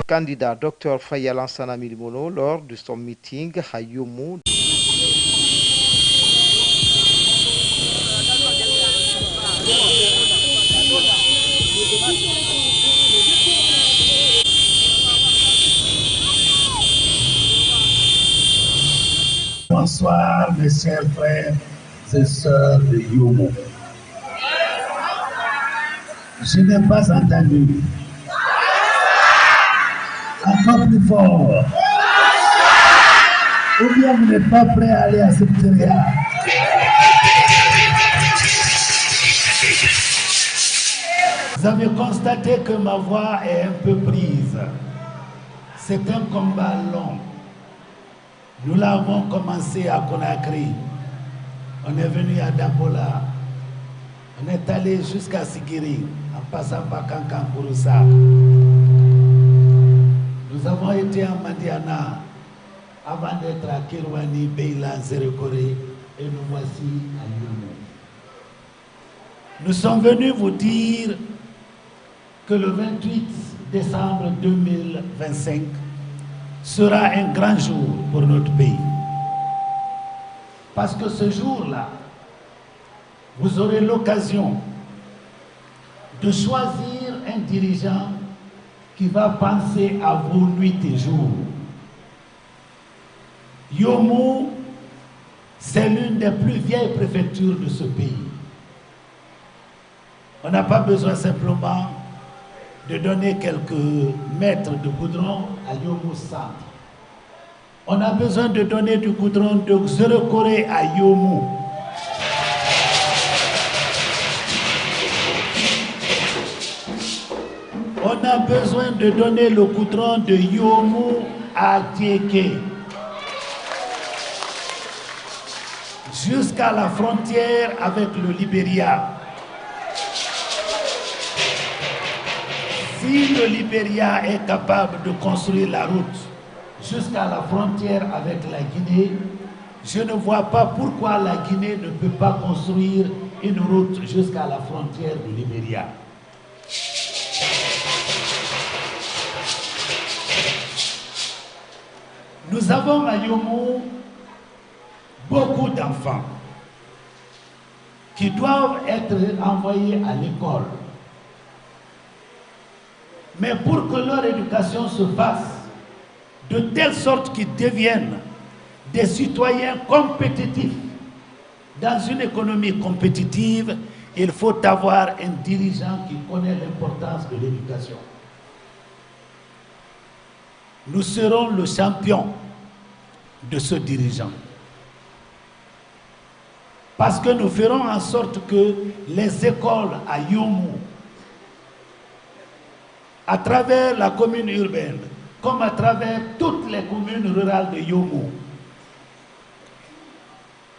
candidat Dr Faye Lansana Milimono lors de son meeting à Youmou. Bonsoir mes chers frères et sœurs de Youmou. Je n'ai pas entendu. Encore plus fort. Ou bien vous n'êtes pas prêt à aller à ce secrétariat. Vous avez constaté que ma voix est un peu prise. C'est un combat long. Nous l'avons commencé à Conakry. On est venu à Dambola. On est allé jusqu'à Sigiri, en passant par Kankan Kouroussa. Nous avons été à Madiana avant d'être à Kirwani, Beilan, Zérekoré, et nous voici à Youmou. Nous sommes venus vous dire que le 28 décembre 2025 sera un grand jour pour notre pays. Parce que ce jour-là, vous aurez l'occasion de choisir un dirigeant qui va penser à vous nuit et jour. Youmou, c'est l'une des plus vieilles préfectures de ce pays. On n'a pas besoin simplement de donner quelques mètres de goudron à Youmou Centre. On a besoin de donner du goudron de Zérekoré à Youmou. On a besoin de donner le goudron de Youmou à Diéké. Jusqu'à la frontière avec le Libéria. Si le Libéria est capable de construire la route jusqu'à la frontière avec la Guinée, je ne vois pas pourquoi la Guinée ne peut pas construire une route jusqu'à la frontière du Libéria. Nous avons à Youmou beaucoup d'enfants qui doivent être envoyés à l'école. Mais pour que leur éducation se fasse de telle sorte qu'ils deviennent des citoyens compétitifs dans une économie compétitive, il faut avoir un dirigeant qui connaît l'importance de l'éducation. Nous serons le champion de ce dirigeant. Parce que nous ferons en sorte que les écoles à Youmou, à travers la commune urbaine, comme à travers toutes les communes rurales de Youmou,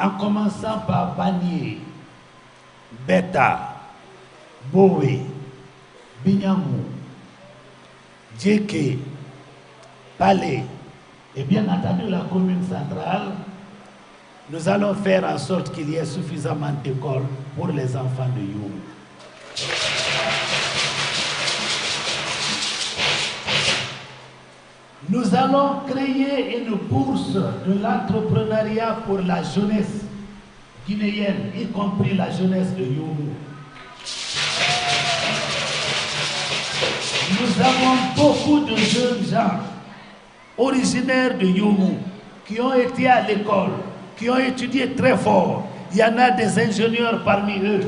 en commençant par Banié, Beta, Boé, Bignamou, Djeké, Palais, et bien entendu la commune centrale, nous allons faire en sorte qu'il y ait suffisamment d'écoles pour les enfants de Youmou. Nous allons créer une bourse de l'entrepreneuriat pour la jeunesse guinéenne, y compris la jeunesse de Youmou. Nous avons beaucoup de jeunes gens originaires de Youmou qui ont été à l'école, qui ont étudié très fort. Il y en a des ingénieurs parmi eux,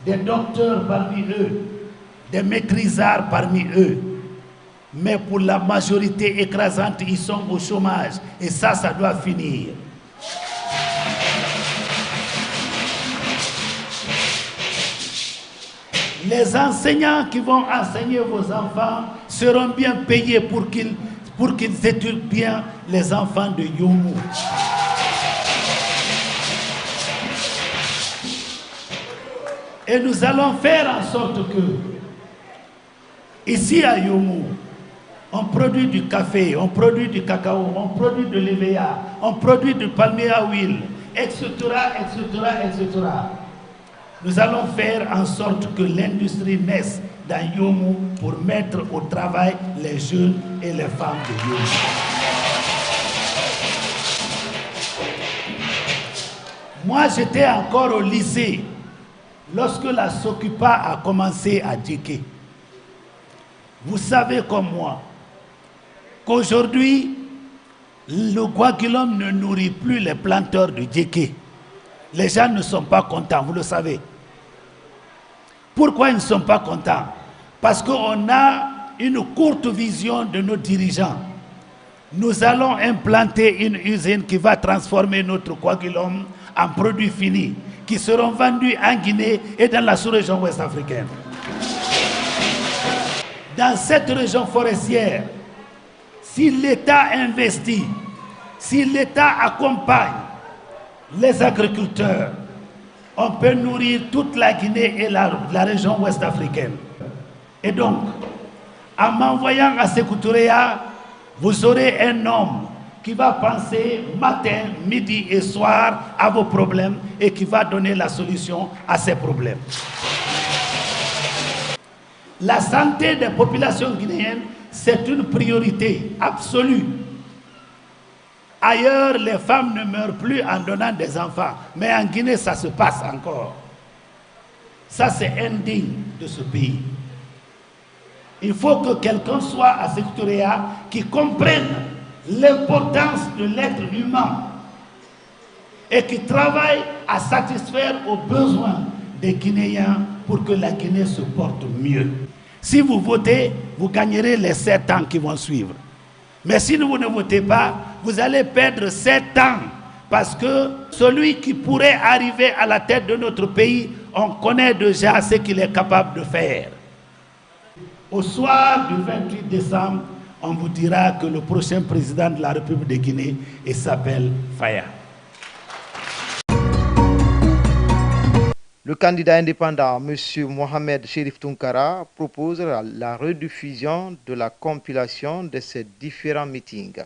des docteurs parmi eux, des maîtrisards parmi eux. Mais pour la majorité écrasante, ils sont au chômage. Et ça doit finir. Les enseignants qui vont enseigner vos enfants seront bien payés pour qu'ils étudient bien les enfants de Youmou. Et nous allons faire en sorte que, ici à Youmou, on produit du café, on produit du cacao, on produit de l'EVA, on produit du palmier à huile, etc., etc., etc. Nous allons faire en sorte que l'industrie naisse dans Yomu pour mettre au travail les jeunes et les femmes de Yomu. Moi, j'étais encore au lycée lorsque la Sokupa a commencé à Djeke. Vous savez comme moi qu'aujourd'hui, le Guaguilom ne nourrit plus les planteurs de Djeke. Les gens ne sont pas contents, vous le savez. Pourquoi ils ne sont pas contents? Parce qu'on a une courte vision de nos dirigeants. Nous allons implanter une usine qui va transformer notre Guaguilom en produits finis qui seront vendus en Guinée et dans la sous-région ouest africaine. Dans cette région forestière, si l'État investit, si l'État accompagne les agriculteurs, on peut nourrir toute la Guinée et la région ouest africaine. Et donc, en m'envoyant à Sékou Touréa, vous aurez un homme qui va penser matin, midi et soir à vos problèmes et qui va donner la solution à ces problèmes. La santé des populations guinéennes, c'est une priorité absolue. Ailleurs, les femmes ne meurent plus en donnant des enfants, mais en Guinée, ça se passe encore. Ça, c'est indigne de ce pays. Il faut que quelqu'un soit à Sékou Touréa qui comprenne l'importance de l'être humain et qui travaille à satisfaire aux besoins des Guinéens pour que la Guinée se porte mieux. Si vous votez, vous gagnerez les 7 ans qui vont suivre. Mais si vous ne votez pas, vous allez perdre 7 ans parce que celui qui pourrait arriver à la tête de notre pays, on connaît déjà ce qu'il est capable de faire. Au soir du 28 décembre, on vous dira que le prochain président de la République de Guinée s'appelle Faya. Le candidat indépendant, M. Mohamed Chérif Tounkara, propose la rediffusion de la compilation de ces différents meetings.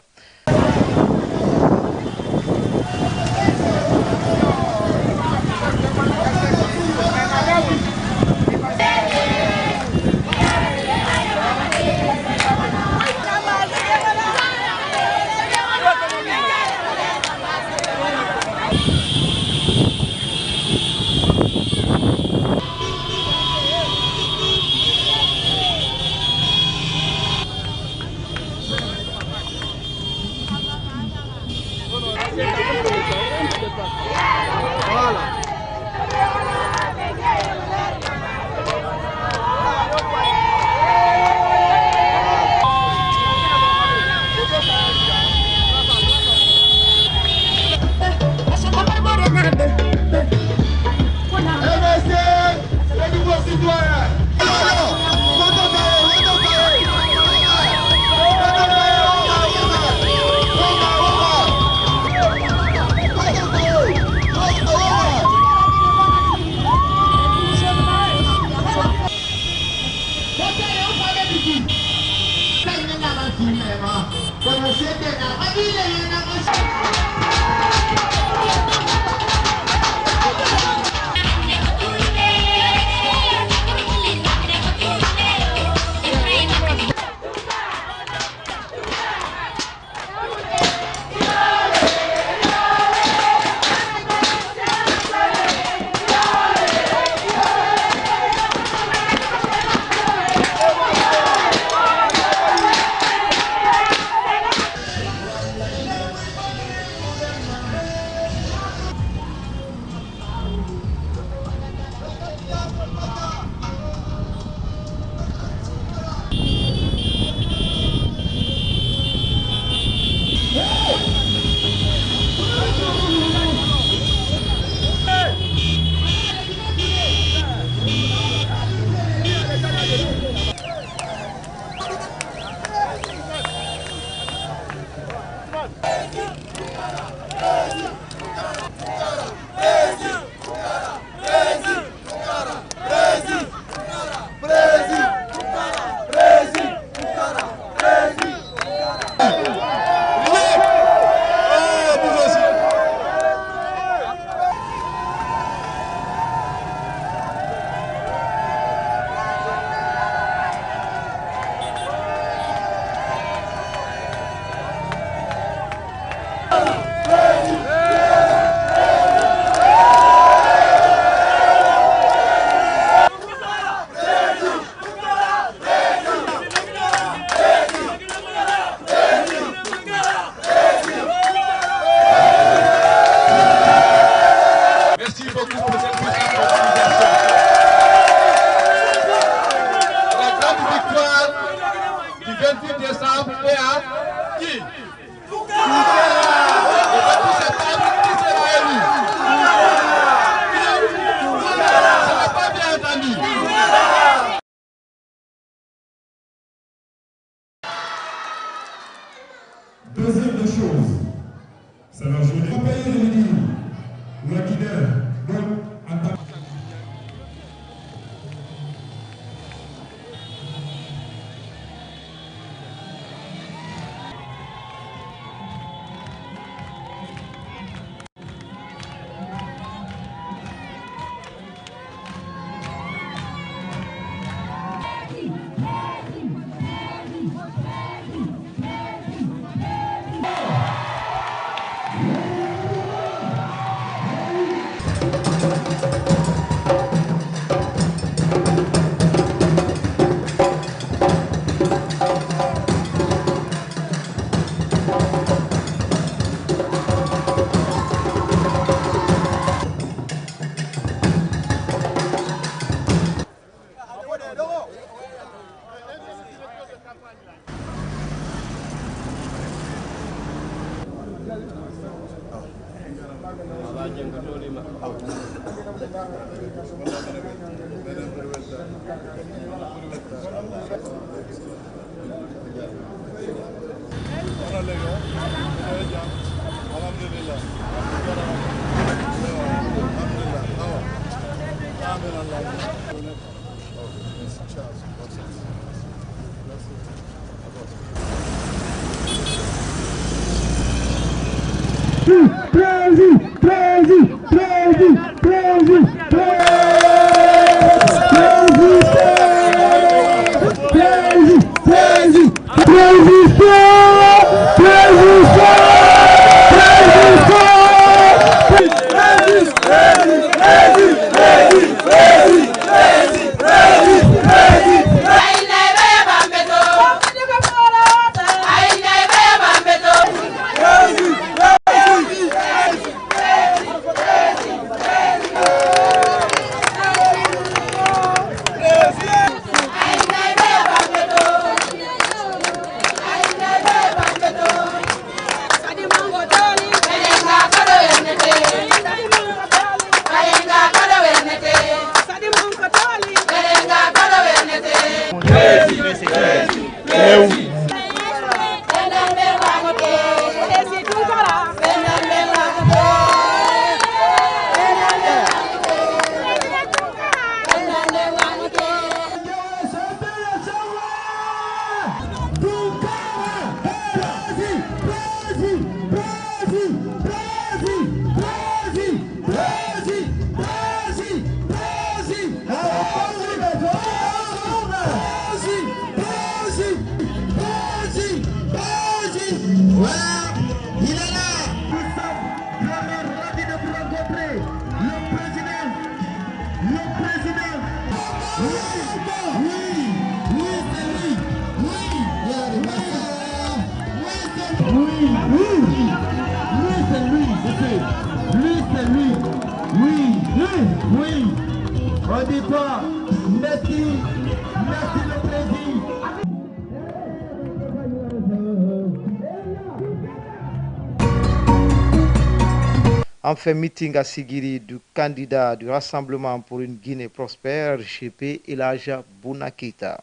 Enfin, meeting à Sigiri du candidat du Rassemblement pour une Guinée prospère, RGP, Elijah Bounakita.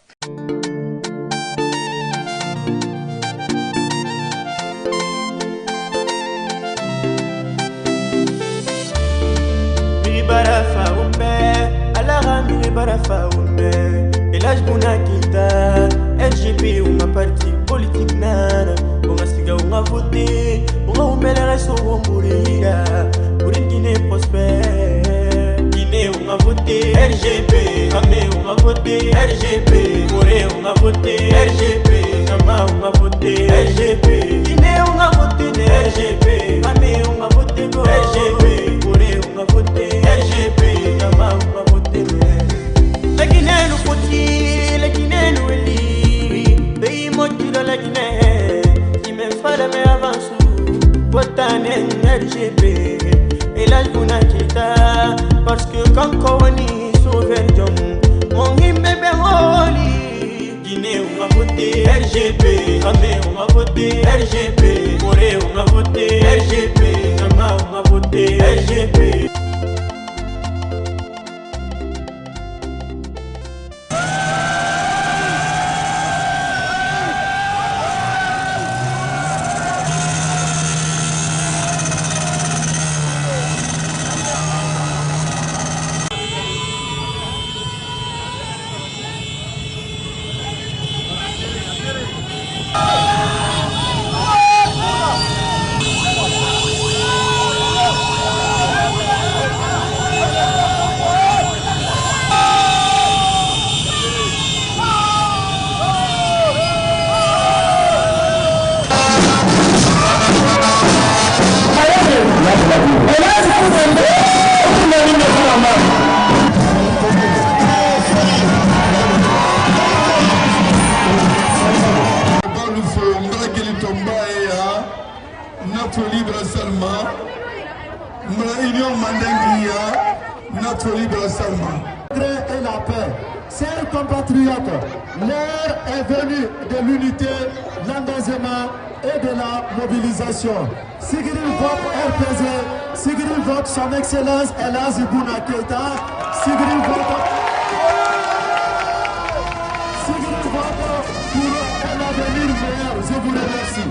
Barafa umbe, alagami barafa umbe, Elijah Bounakita, RGP uma parti politique nana, unga siga unga vote, unga umbele reso umburira, pour une Guinée prospère, Guinée unga vote, RGP, Kame unga vote, RGP, Corée unga vote, RGP, Nama unga vote, RGP, Guinée unga vote, RGP, Kame unga vote, RGP, Corée unga vote, RGP, Nama unga vote, la Guinée nous faut-il, la Guinée nous élit, pays moitié de la Guinée, qui me fera mais avance, Botanen RGP, Elijah Bounakita, parce que quand Kowani sauver John, mon bébé Oli, Guinée on va voter RGP, Kame on va voter RGP, Corée on va voter RGP, Nama on va voter RGP. Notre libre seulement, la Union Mandinguia, notre libre seulement. Et la paix. Chers compatriotes, l'heure est venue de l'unité, l'engagement et de la mobilisation. Sigrid vote RPG, Sigrid vote son excellence Elas Ibuna Keita. Sigrid vote pour un avenir meilleur. Je vous remercie.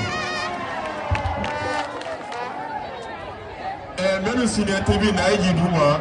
Même si la TV n'a pas dit moi.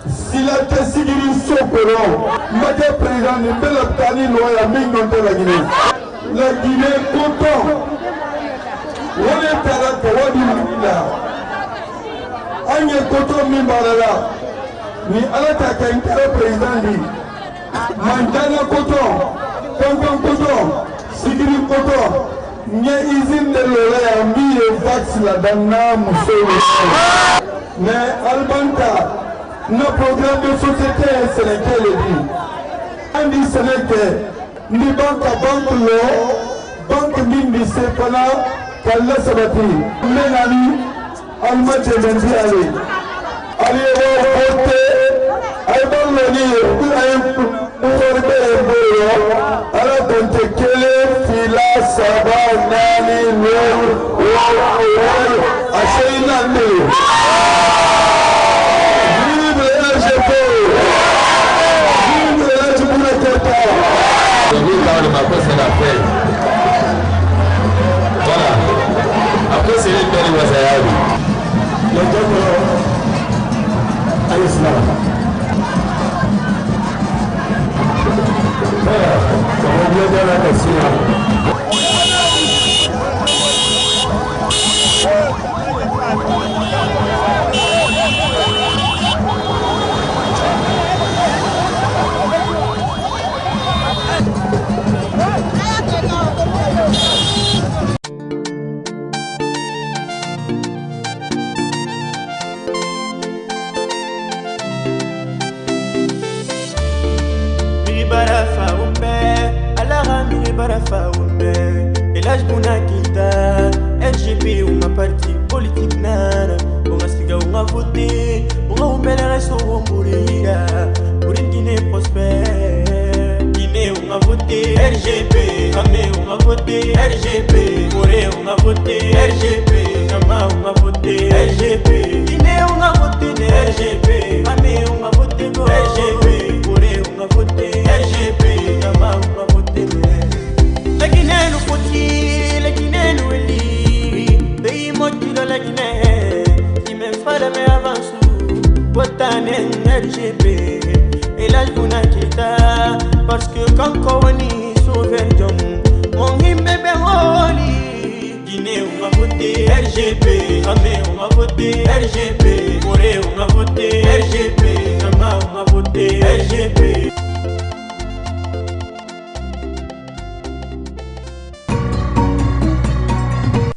S'il a été signé Sokolo, Madame Président ne peut l'obtenir loin de la Guinée. La Guinée est content. On est à la Kawadi. On est content de Mimbarala. Ni Alata Kankara Président dit Mandana content, Kankan content, Sigiri content. Nya izin de l'Oréa mi et vax la Dana Moussou. Mais Albanta, nos programmes de société, c'est lesquels dit. On dit c'est lesquels. Ni banque à banque l'eau, banque mine de Sepana, Kalla Sabati. Menani, Almaté Bendi Ali. Ali voter, Alban Loni, ala bonte kele fila saba nani lo asheina ne vive RGP vive Ibuna Keita. Voilà, après c'est les pères de Wasayabi. Le docteur Aïsla. On vient de la question. Elaj Ibuna Keita, RGP uma parti politique nana. Unga siga unga voter, unga umbele resto umburia. Pour une Guinée prospère, Guinée unga voter RGP, Kame unga voter RGP, Corée unga voter RGP, Nama unga voter RGP, Guinée unga voter RGP, Kame unga voter RGP, Corée unga voter RGP, Nama unga voter. La Guinée nous faut-il, la Guinée nous élit. Pays moitié de la Guinée, il me fallait mais avance tout. Botanen RGP, Elaj Ibuna Keita. Parce que quand on y sauve mon bébé oli. Guinée on va voter RGP, Kame on va voter RGP, Corée on va voter RGP, Nama on va voter RGP.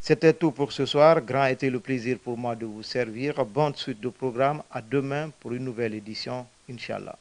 C'était tout pour ce soir. Grand était le plaisir pour moi de vous servir. Bonne suite de programme. À demain pour une nouvelle édition, Inch'Allah.